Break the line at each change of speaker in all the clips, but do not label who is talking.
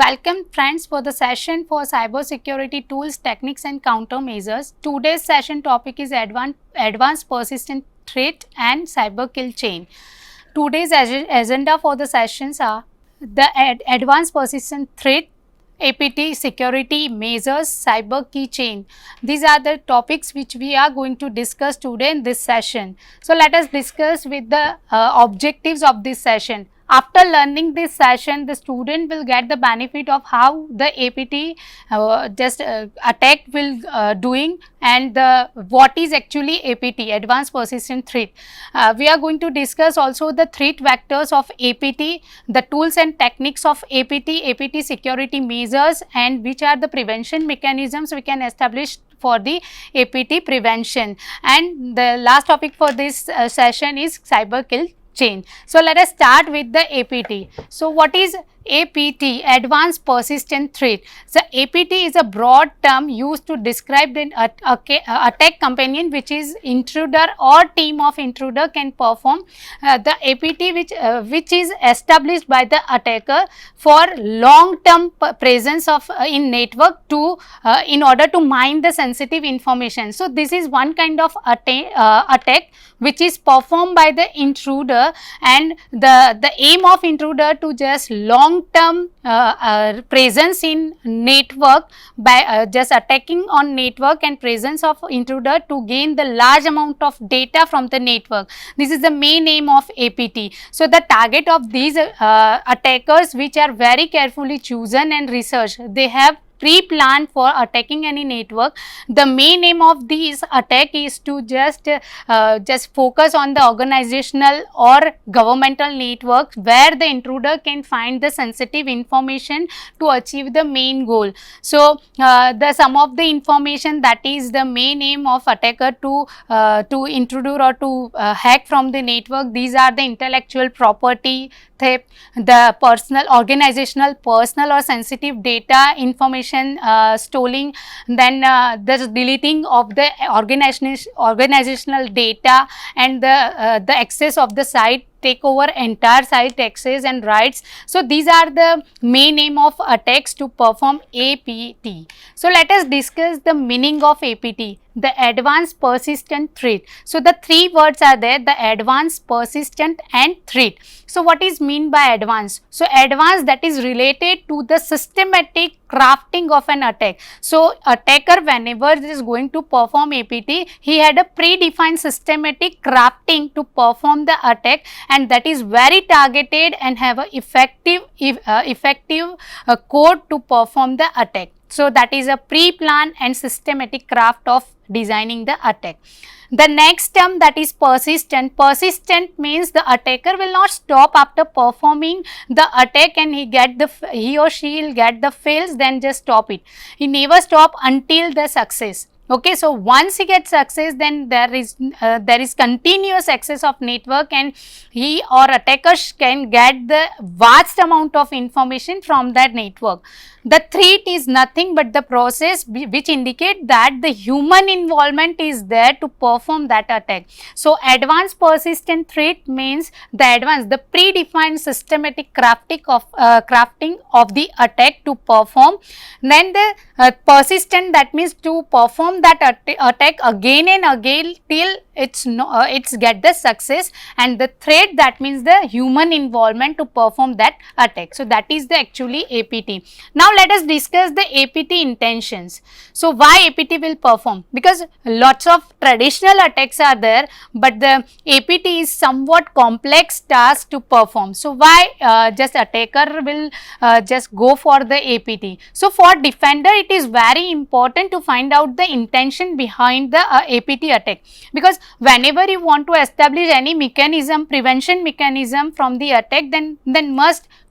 Welcome friends for the session for cybersecurity tools, techniques and countermeasures. Today's session topic is advanced persistent threat and cyber kill chain. Today's agenda for the sessions are the advanced persistent threat, APT security measures, cyber key chain. These are the topics which we are going to discuss today in this session. So let us discuss with the objectives of this session. After learning this session, the student will get the benefit of how the APT attack will doing and what is actually APT, advanced persistent threat. We are going to discuss also the threat vectors of APT, the tools and techniques of APT security measures, and which are the prevention mechanisms we can establish for the APT prevention. And the last topic for this session is cyber kill chain. So let us start with the APT. So what is APT, advanced persistent threat? So APT is a broad term used to describe the attack companion which is intruder or team of intruder can perform. The APT which is established by the attacker for long term presence of in network to in order to mine the sensitive information. So this is one kind of attack which is performed by the intruder, and the aim of intruder to just long term presence in network by just attacking on network and presence of intruder to gain the large amount of data from the network. This is the main aim of APT. So the target of these attackers, which are very carefully chosen and researched, they have pre-planned for attacking any network. The main aim of this attack is to just focus on the organizational or governmental networks where the intruder can find the sensitive information to achieve the main goal. So the some of the information that is the main aim of attacker to intrude or to hack from the network. These are the intellectual property theft, the personal, organizational, personal or sensitive data information stealing, then the deleting of the organizational data, and the access of the site, take over entire site access and rights. So these are the main aim of attacks to perform APT. So let us discuss the meaning of APT, the advanced persistent threat. So the three words are there, the advanced, persistent and threat. So what is mean by advanced? So advanced, that is related to the systematic crafting of an attack. So attacker, whenever this is going to perform APT, he had a predefined systematic crafting to perform the attack, and that is very targeted and have a effective code to perform the attack. So that is a pre-planned and systematic craft of designing the attack. The next term, that is persistent. Persistent means the attacker will not stop after performing the attack and he or she will get the fails, then just stop it. He never stop until the success. Okay, so once he gets success, then there is continuous access of network, and he or attackers can get the vast amount of information from that network. The threat is nothing but the process which indicate that the human involvement is there to perform that attack. So advanced persistent threat means the predefined systematic crafting of the attack to perform. Then the persistent, that means to perform that attack again and again till it's get the success, and the threat, that means the human involvement to perform that attack. So that is the actually APT. Now let us discuss the APT intentions. So why APT will perform? Because lots of traditional attacks are there, but the APT is somewhat complex task to perform. So why just attacker will just go for the APT? So for defender, it is very important to find out the intention behind the APT attack, because whenever you want to establish any mechanism, prevention mechanism from the attack, then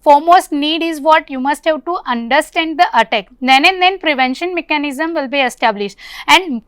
foremost need is what? You must have to understand the attack. Then prevention mechanism will be established, and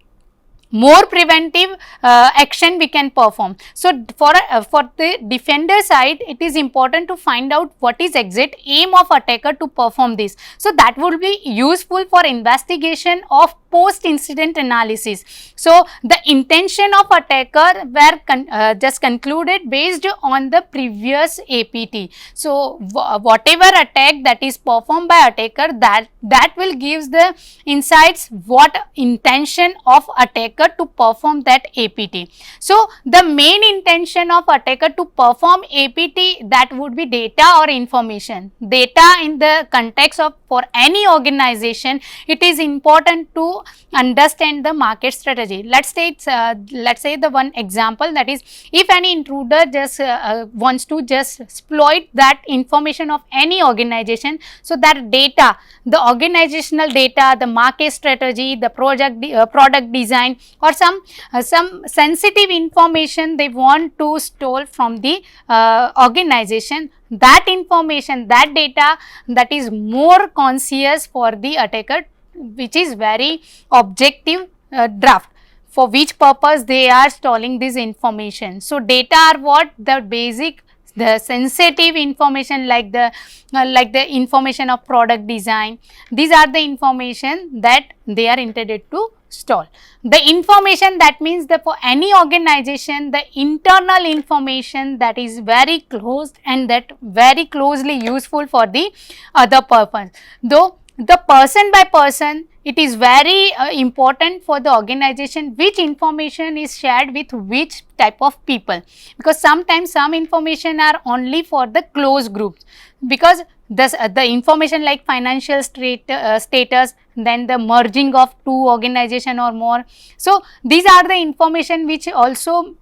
more preventive action we can perform. So for the defender side, it is important to find out what is exact aim of attacker to perform this. So that would be useful for investigation of post incident analysis. So the intention of attacker were just concluded based on the previous APT. So whatever attack that is performed by attacker, that will gives the insights what intention of attacker to perform that APT. So the main intention of attacker to perform APT, that would be data or information. Data in the context of for any organization, it is important to understand the market strategy. Let's say the one example, that is, if any intruder just wants to just exploit that information of any organization, so that data, the organizational data, the market strategy, the product design, or some sensitive information they want to store from the organization, that information, that data, that is more conscious for the attacker, which is very objective draft, for which purpose they are storing this information. So data are what? The basic, the sensitive information, like the information of product design. These are the information that they are intended to store. The information, that means that for any organization, the internal information that is very close and that very closely useful for the other purpose. Though the person by person, it is very important for the organization which information is shared with which type of people, because sometimes some information are only for the close groups, because the information like financial status, then the merging of two organization or more. So these are the information which also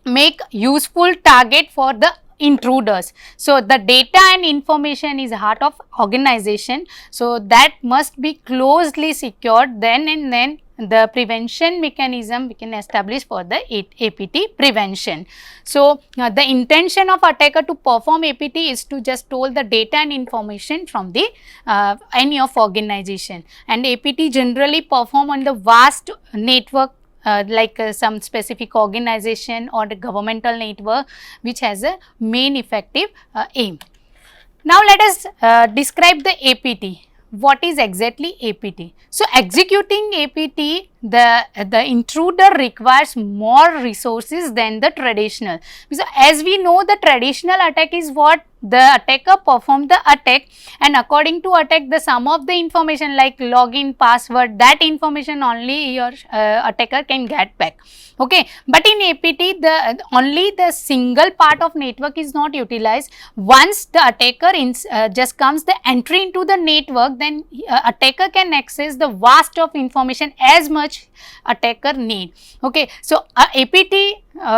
make useful target for the intruders. So the data and information is heart of organization, so that must be closely secured. Then and then the prevention mechanism we can establish for the APT prevention. So the intention of attacker to perform APT is to just steal the data and information from the any of organization, and APT generally perform on the vast network, like some specific organization or the governmental network which has a main effective aim. Now let us describe the APT. What is exactly APT? So executing APT, the intruder requires more resources than the traditional. So as we know, the traditional attack is what? The attacker perform the attack, and according to attack, the sum of the information like login, password, that information only your attacker can get back. Okay, but in APT, only the single part of network is not utilized. Once the attacker just comes the entry into the network, then attacker can access the vast of information as much attacker need. Okay, so APT,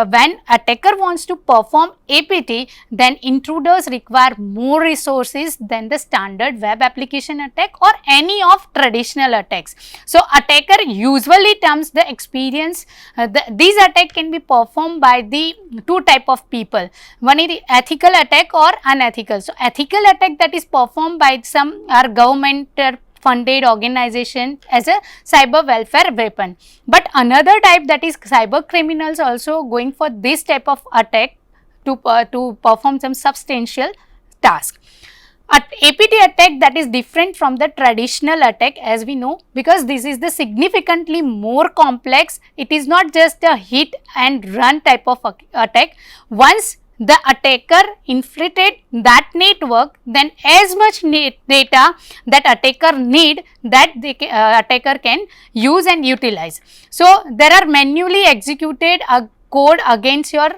when attacker wants to perform APT, then intruders require more resources than the standard web application attack or any of traditional attacks. So attacker usually terms the experience, these attacks can be performed by the two type of people. One is the ethical attack or unethical. So ethical attack, that is performed by some government funded organization as a cyber welfare weapon. But another type, that is cyber criminals also going for this type of attack to perform some substantial task. APT attack, that is different from the traditional attack, as we know, because this is the significantly more complex. It is not just a hit and run type of attack. Once the attacker infiltrated that network, then as much data that attacker need, that the attacker can use and utilize. So there are manually executed a code against your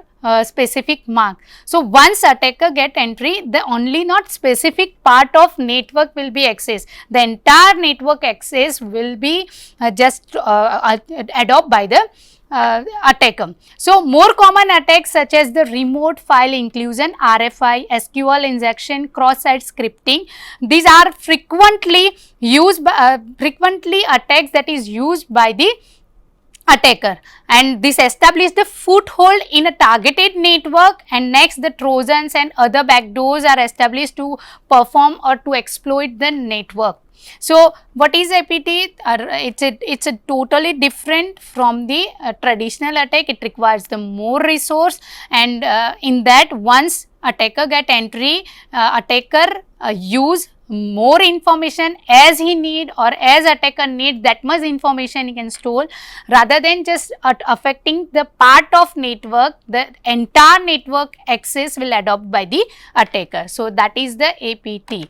specific mark. So once attacker get entry, the only not specific part of network will be accessed. The entire network access will be just adopted by the attacker. So more common attacks such as the remote file inclusion, RFI, SQL injection, cross-site scripting, these are frequently used by, frequently attacks that is used by the attacker, and this establish the foothold in a targeted network, and next the trojans and other backdoors are established to perform or to exploit the network. So what is APT? It's a totally different from the traditional attack. It requires the more resource, and in that once attacker get entry, attacker use more information as he need or as attacker need, that much information he can store, rather than just affecting the part of network, the entire network access will adopt by the attacker. So that is the APT.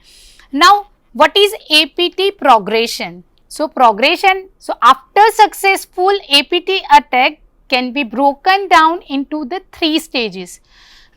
Now what is APT progression? So progression, so after successful APT attack can be broken down into the 3 stages.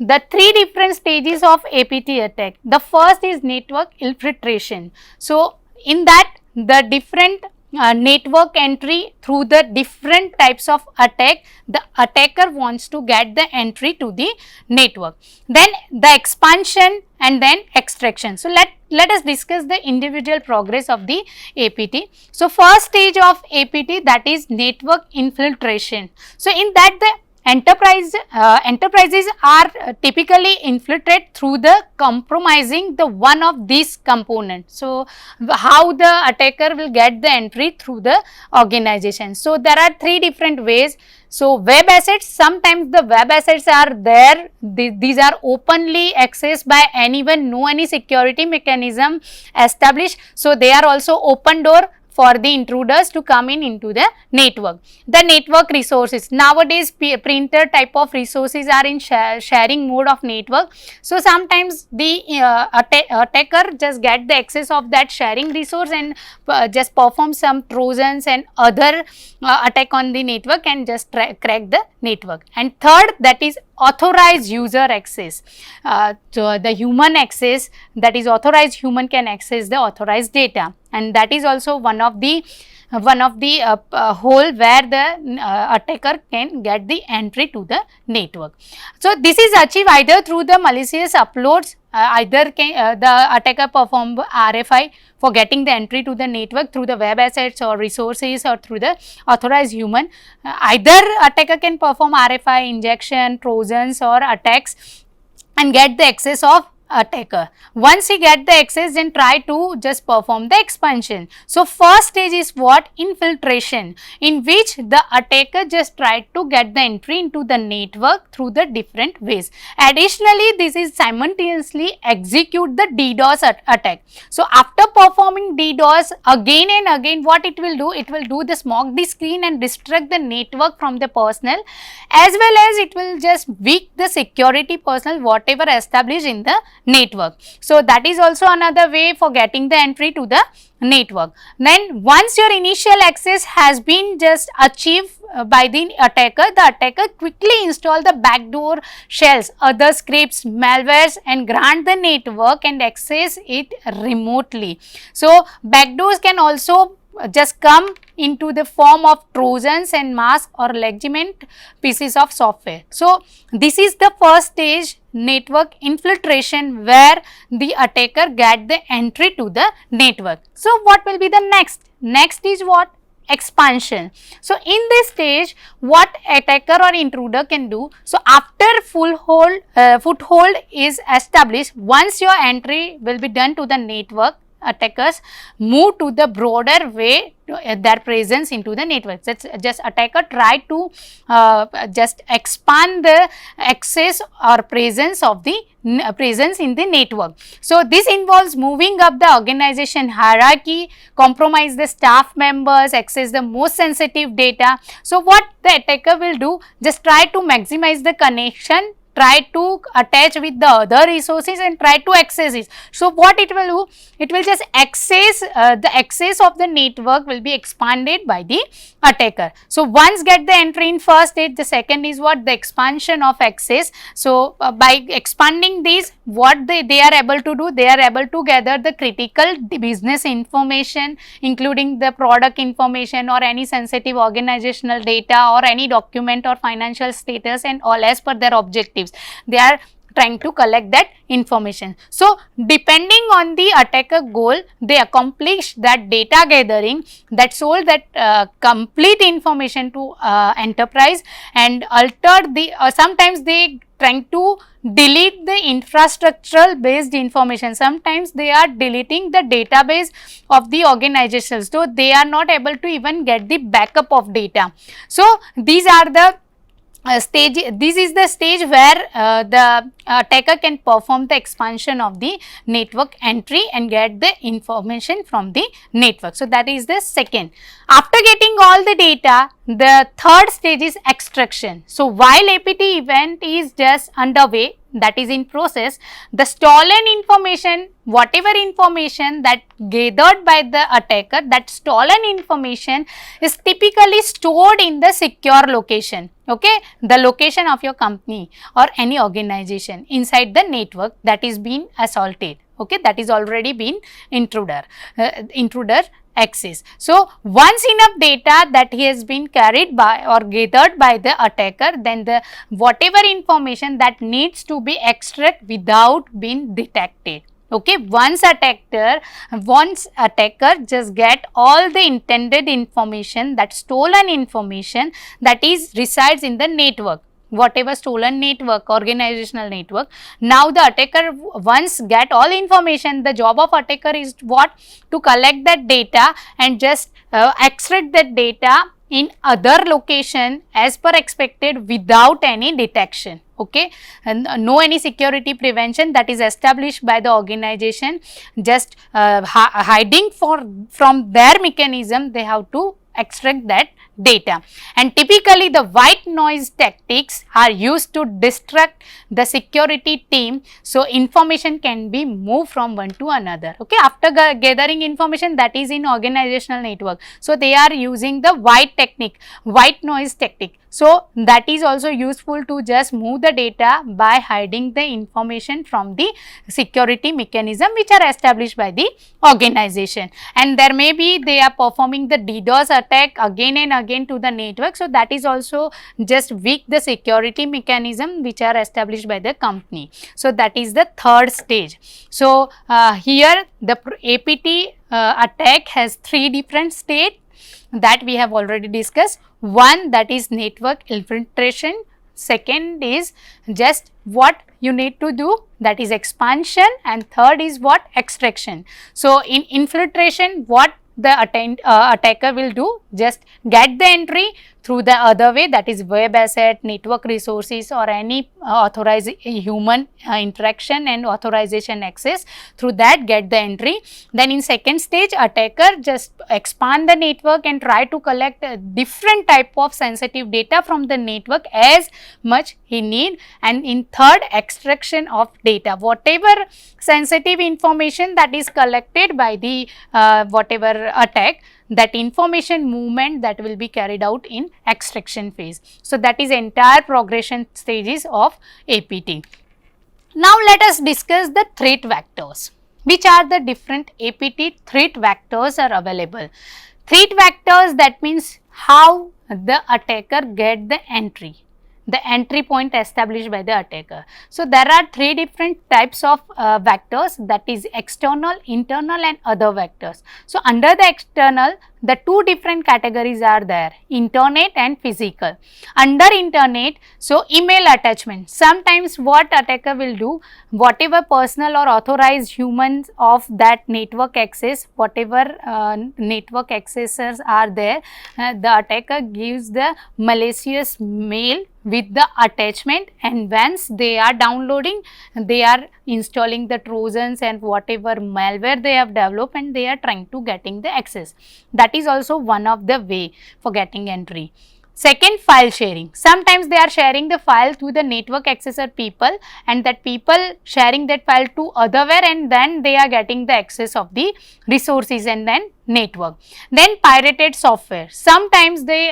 The 3 different stages of APT attack. The first is network infiltration. So in that, the different network entry through the different types of attack, the attacker wants to get the entry to the network. Then the expansion and then extraction. So let us discuss the individual progress of the APT. So first stage of APT, that is network infiltration. So in that, the enterprises are typically infiltrate through the compromising the one of these components. So how the attacker will get the entry through the organization. So there are 3 different ways. So web assets, sometimes the web assets are there, these are openly accessed by anyone, no any security mechanism established. So they are also open door for the intruders to come in into the network. The network resources, nowadays printer type of resources are in sharing mode of network. So sometimes the attacker just get the access of that sharing resource and just perform some trojans and other attack on the network and just crack the network. And third, that is authorized user access. So the human access, that is authorized human can access the authorized data, and that is also one of the hole where the attacker can get the entry to the network. So this is achieved either through the malicious uploads, either can, the attacker perform RFI for getting the entry to the network through the web assets or resources, or through the authorized human. Either attacker can perform RFI, injection, trojans or attacks and get the access of attacker. Once he get the access, then try to just perform the expansion. So first stage is what? Infiltration, in which the attacker just tried to get the entry into the network through the different ways. Additionally, this is simultaneously execute the DDoS attack. So after performing DDoS again and again, what it will do? It will do the smoke the screen and distract the network from the personnel, as well as it will just weak the security personnel whatever established in the network. So that is also another way for getting the entry to the network. Then once your initial access has been just achieved by the attacker quickly install the backdoor shells, other scripts, malwares and grant the network and access it remotely. So backdoors can also just come into the form of trojans and mask or legitimate pieces of software. So this is the first stage, network infiltration, where the attacker get the entry to the network. So what will be the next? Next is what? Expansion. So in this stage, what attacker or intruder can do? So after foothold is established, once your entry will be done to the network, attackers move to the broader way their presence into the network. Just attacker try to just expand the access or presence of the presence in the network. So this involves moving up the organization hierarchy, compromise the staff members, access the most sensitive data. So what the attacker will do? Just try to maximize the connection, try to attach with the other resources and try to access it. So what it will do? It will just access the access of the network will be expanded by the attacker. So once get the entry in first stage, the second is what? The expansion of access. So by expanding these, what they are able to do? They are able to gather the critical business information, including the product information or any sensitive organizational data or any document or financial status and all as per their objectives. They are trying to collect that information. So depending on the attacker goal, they accomplish that data gathering, that sold that complete information to enterprise and alter the sometimes they trying to delete the infrastructural based information. Sometimes they are deleting the database of the organization, so they are not able to even get the backup of data. So these are the stage, this is the stage where the attacker can perform the expansion of the network entry and get the information from the network. So, that is the second. After getting all the data, the third stage is extraction. So, while APT event is just underway, that is in process, the stolen information, whatever information that gathered by the attacker, that stolen information is typically stored in the secure location, okay, the location of your company or any organization inside the network that is being assaulted, okay, that is already been intruder access. So, once enough data that has been carried by or gathered by the attacker, then the whatever information that needs to be extracted without being detected. Okay, once attacker just get all the intended information, that stolen information that is resides in the network, whatever stolen network, organizational network. Now the attacker once get all information, the job of attacker is what? To collect that data and just extract that data in other location as per expected without any detection, okay, and no any security prevention that is established by the organization, just hiding from their mechanism, they have to extract that data. And typically the white noise tactics are used to distract the security team, so information can be moved from one to another, okay, after gathering information that is in organizational network. So, they are using the white noise tactic. So, that is also useful to just move the data by hiding the information from the security mechanism which are established by the organization. And there may be they are performing the DDoS attack again and again to the network. So, that is also just weak the security mechanism which are established by the company. So, that is the third stage. So, here the APT attack has 3 different states that we have already discussed. One, that is network infiltration. Second is just what you need to do, that is expansion, and third is what? Extraction. So, in infiltration, what the attacker will do? Just get the entry through the other way, that is web asset, network resources, or any authorized human interaction and authorization access. Through that get the entry. Then in second stage, attacker just expand the network and try to collect different type of sensitive data from the network as much he need. And in third, extraction of data, whatever sensitive information that is collected by the whatever attack, that information movement that will be carried out in extraction phase. So, that is entire progression stages of APT. Now, let us discuss the threat vectors. Which are the different APT threat vectors are available? Threat vectors, that means how the attacker get the entry point established by the attacker. So, there are 3 different types of vectors, that is external, internal, and other vectors. So, under the external, the 2 different categories are there, internet and physical. Under internet, so email attachment. Sometimes what attacker will do, whatever personal or authorized humans of that network access, whatever network accessors are there, the attacker gives the malicious mail with the attachment, and once they are downloading, they are installing the trojans and whatever malware they have developed, and they are trying to getting the access. That is also one of the way for getting entry. Second, file sharing. Sometimes they are sharing the file to the network accessor people, and that people sharing that file to otherwhere, and then they are getting the access of the resources and then network. Then pirated software. Sometimes the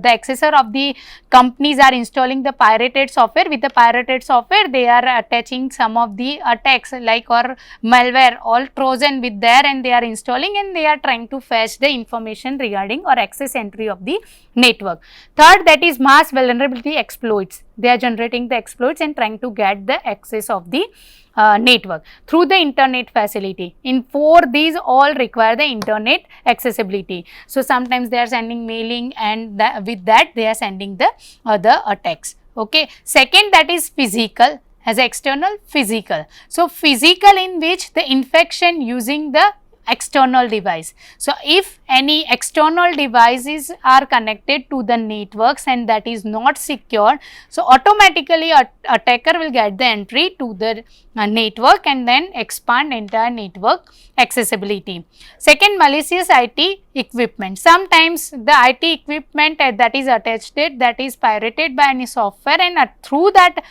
accessor of the companies are installing the pirated software. With the pirated software, they are attaching some of the attacks like or malware, all Trojan with there, and they are installing, and they are trying to fetch the information regarding or access entry of the network. Third, that is mass vulnerability exploits. They are generating the exploits and trying to get the access of the network through the internet facility. In 4, these all require the internet accessibility. So, sometimes they are sending mailing, and with that they are sending the other attacks. Okay. Second, that is physical, as external physical. So, physical in which the infection using the external device. So if any external devices are connected to the networks and that is not secure, so automatically attacker will get the entry to the network and then expand entire network accessibility. Second, malicious IT equipment. Sometimes the IT equipment that is attached, that is pirated by any software, and through that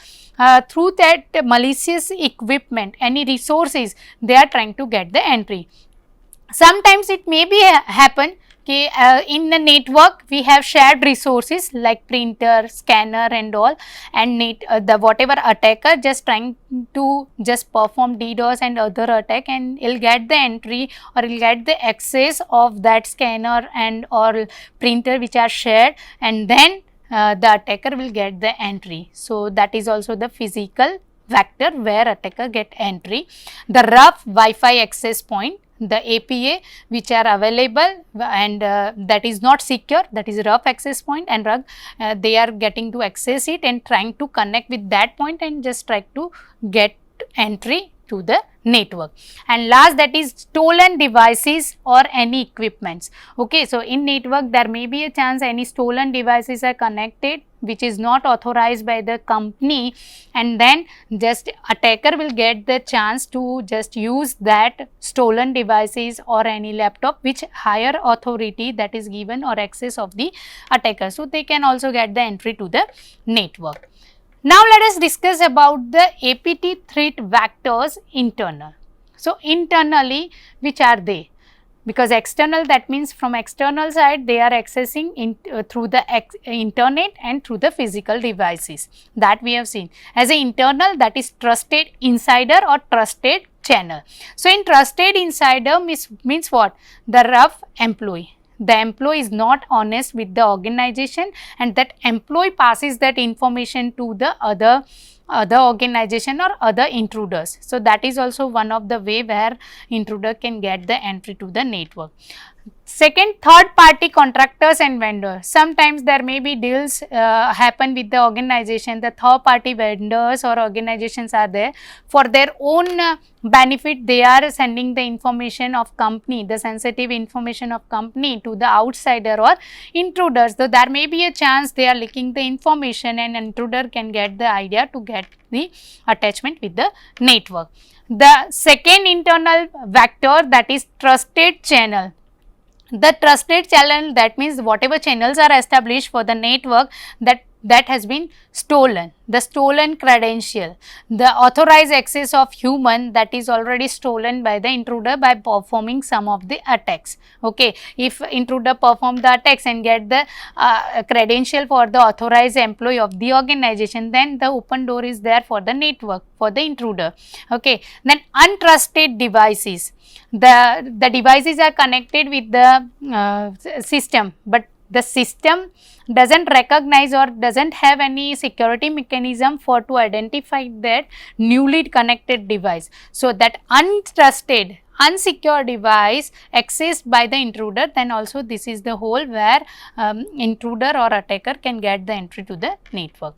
malicious equipment, any resources, they are trying to get the entry. Sometimes it may be happen in the network we have shared resources like printer, scanner and all, and the whatever attacker just trying to just perform DDoS and other attack, and he'll get the entry or he'll get the access of that scanner and or printer which are shared, and then the attacker will get the entry. So that is also the physical vector where attacker get entry. The rough Wi-Fi access point, the APA which are available and that is not secure, that is rough access point, and they are getting to access it and trying to connect with that point and just try to get entry to the network. And last, that is stolen devices or any equipments. Okay, so in network there may be a chance any stolen devices are connected which is not authorized by the company, and then just attacker will get the chance to just use that stolen devices or any laptop which higher authority that is given or access of the attacker. So they can also get the entry to the network. Now let us discuss about the APT threat vectors internal. So internally, which are they? Because external, that means from external side they are accessing through the internet and through the physical devices, that we have seen. As an internal, that is trusted insider or trusted channel. So in trusted insider means what? The rough employee. The employee is not honest with the organization, and that employee passes that information to the other organization or other intruders. So that is also one of the way where intruder can get the entry to the network. Second, third party contractors and vendors. Sometimes there may be deals happen with the organization. The third party vendors or organizations are there for their own benefit. They are sending the information of company, the sensitive information of company to the outsider or intruders. So there may be a chance they are leaking the information and intruder can get the idea to get the attachment with the network. The second internal vector, that is trusted channel. The trusted channel, that means whatever channels are established for the network that has been stolen, the stolen credential, the authorized access of human that is already stolen by the intruder by performing some of the attacks. Okay, if intruder perform the attacks and get the credential for the authorized employee of the organization, then the open door is there for the network for the intruder. Okay, then untrusted devices. The devices are connected with the system, but the system doesn't recognize or doesn't have any security mechanism for to identify that newly connected device. So that untrusted, unsecure device accessed by the intruder, then also this is the hole where intruder or attacker can get the entry to the network.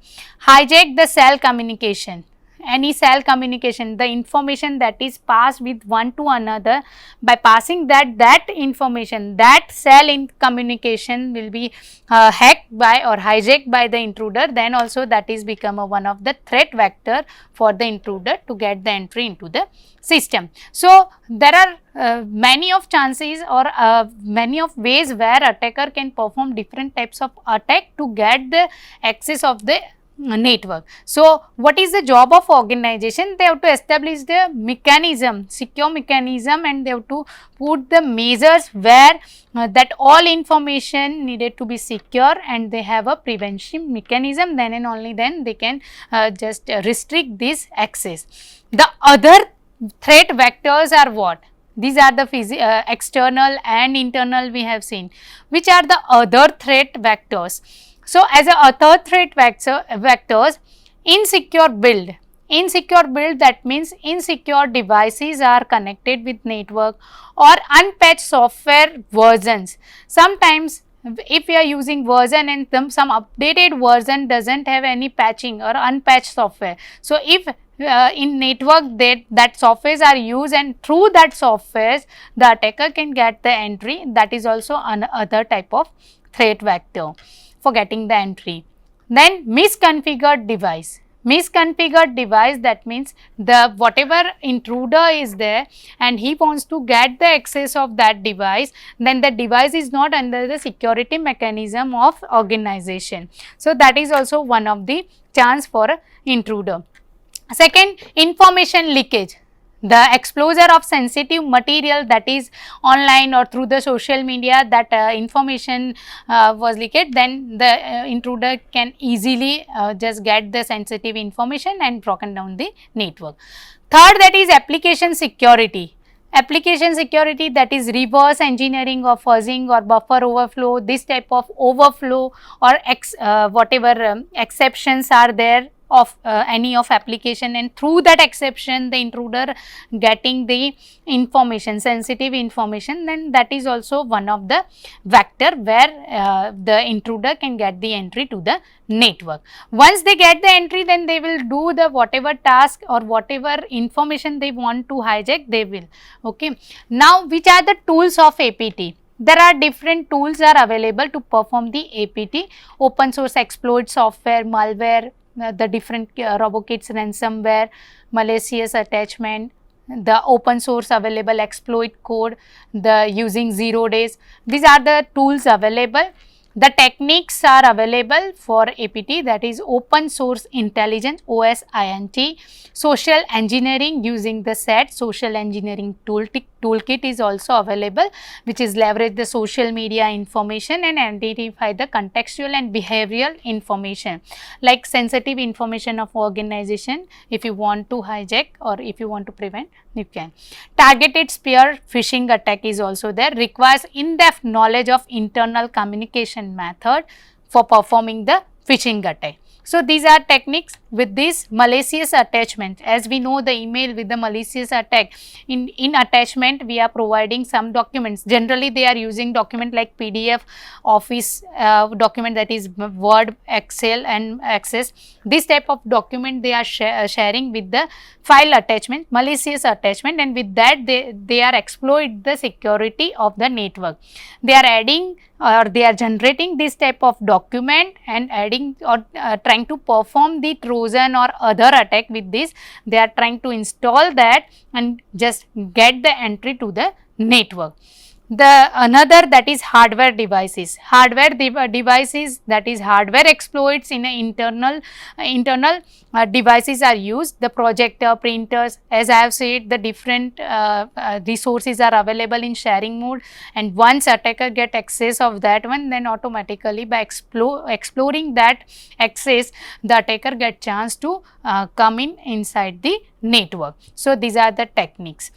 Hijack the cell communication. Any cell communication, the information that is passed with one to another, by passing that information, that cell in communication will be hacked by or hijacked by the intruder, then also that is become one of the threat vector for the intruder to get the entry into the system. So there are many of chances or many of ways where attacker can perform different types of attack to get the access of the network. So what is the job of organization? They have to establish the mechanism, secure mechanism, and they have to put the measures where that all information needed to be secure, and they have a prevention mechanism. Then and only then they can just restrict this access. The other threat vectors are what? These are the external and internal we have seen. Which are the other threat vectors? So as a other threat vectors, insecure build. Insecure build, that means insecure devices are connected with network or unpatched software versions. Sometimes if we are using version and some updated version doesn't have any patching or unpatched software. So if in network that softwares are used, and through that softwares the attacker can get the entry. That is also another type of threat vector for getting the entry. Then misconfigured device. Misconfigured device, that means the whatever intruder is there and he wants to get the access of that device, then the device is not under the security mechanism of organization. So that is also one of the chance for intruder. Second, information leakage. The exposure of sensitive material, that is online or through the social media, that information was leaked, then the intruder can easily just get the sensitive information and broken down the network. Third, that is application security. Application security, that is reverse engineering or fuzzing or buffer overflow, this type of overflow or whatever exceptions are there of any of application, and through that exception the intruder getting the information, sensitive information, then that is also one of the vector where the intruder can get the entry to the network. Once they get the entry, then they will do the whatever task or whatever information they want to hijack, they will. Okay. Now, which are the tools of APT? There are different tools are available to perform the APT: open source exploit software, malware, the different RoboKits ransomware, malicious attachment, the open source available exploit code, the using 0 days. These are the tools available. The techniques are available for APT, that is open source intelligence, OSINT, social engineering using the SET, social engineering toolkit is also available, which is leverage the social media information and identify the contextual and behavioral information like sensitive information of organization. If you want to hijack or if you want to prevent, you can. Targeted spear phishing attack is also there, requires in-depth knowledge of internal communication method for performing the phishing attack. So these are techniques. With this malicious attachment, as we know the email with the malicious attack, in attachment we are providing some documents. Generally they are using document like PDF, Office document, that is Word, Excel and Access. This type of document they are sharing with the file attachment, malicious attachment, and with that they are exploit the security of the network. They are adding or they are generating this type of document and adding or trying to perform the Trojan or other attack with this. They are trying to install that and just get the entry to the network. The another, that is hardware devices. Hardware devices, that is hardware exploits in internal devices are used. The projector, printers, as I have said, the different resources are available in sharing mode, and once attacker get access of that one, then automatically by exploring that access, the attacker get chance to come inside the network. So these are the techniques.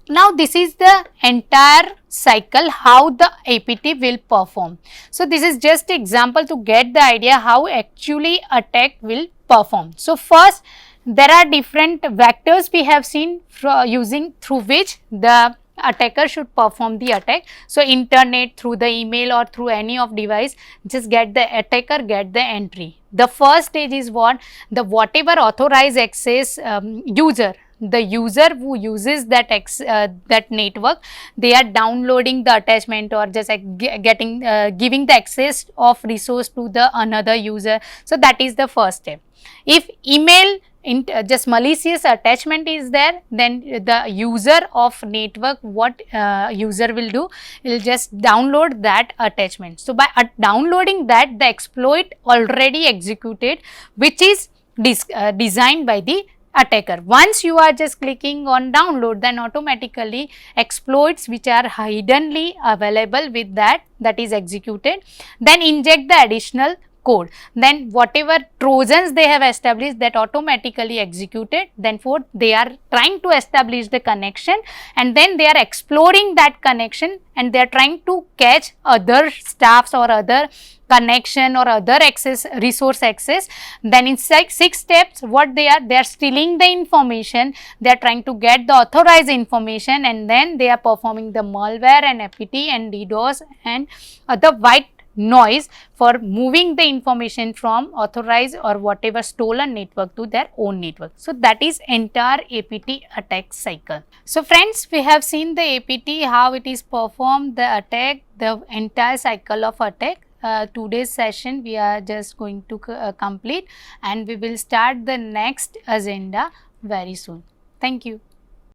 Now this is the entire cycle how the APT will perform. So this is just example to get the idea how actually attack will perform. So first, there are different vectors we have seen using through which the attacker should perform the attack. So internet, through the email or through any of device, just get the attacker get the entry. The first stage is what? The whatever authorized access user, the user who uses that that network, they are downloading the attachment or just getting giving the access of resource to the another user. So that is the first step. If email just malicious attachment is there, then the user of network, what user will do, will just download that attachment. So by downloading that, the exploit already executed, which is designed by the attacker. Once you are just clicking on download, then automatically exploits which are hiddenly available with that is executed. Then inject the additional code. Then whatever Trojans they have established, that automatically executed. Then fourth, they are trying to establish the connection, and then they are exploring that connection and they are trying to catch other staffs or other connection or other access, resource access. Then in six steps, what they are stealing the information, they are trying to get the authorized information, and then they are performing the malware and APT and DDoS and other white noise for moving the information from authorized or whatever stolen network to their own network. So that is entire APT attack cycle. So friends, we have seen the APT, how it is performed, the attack, the entire cycle of attack. Today's session we are just going to complete, and we will start the next agenda very soon. Thank you.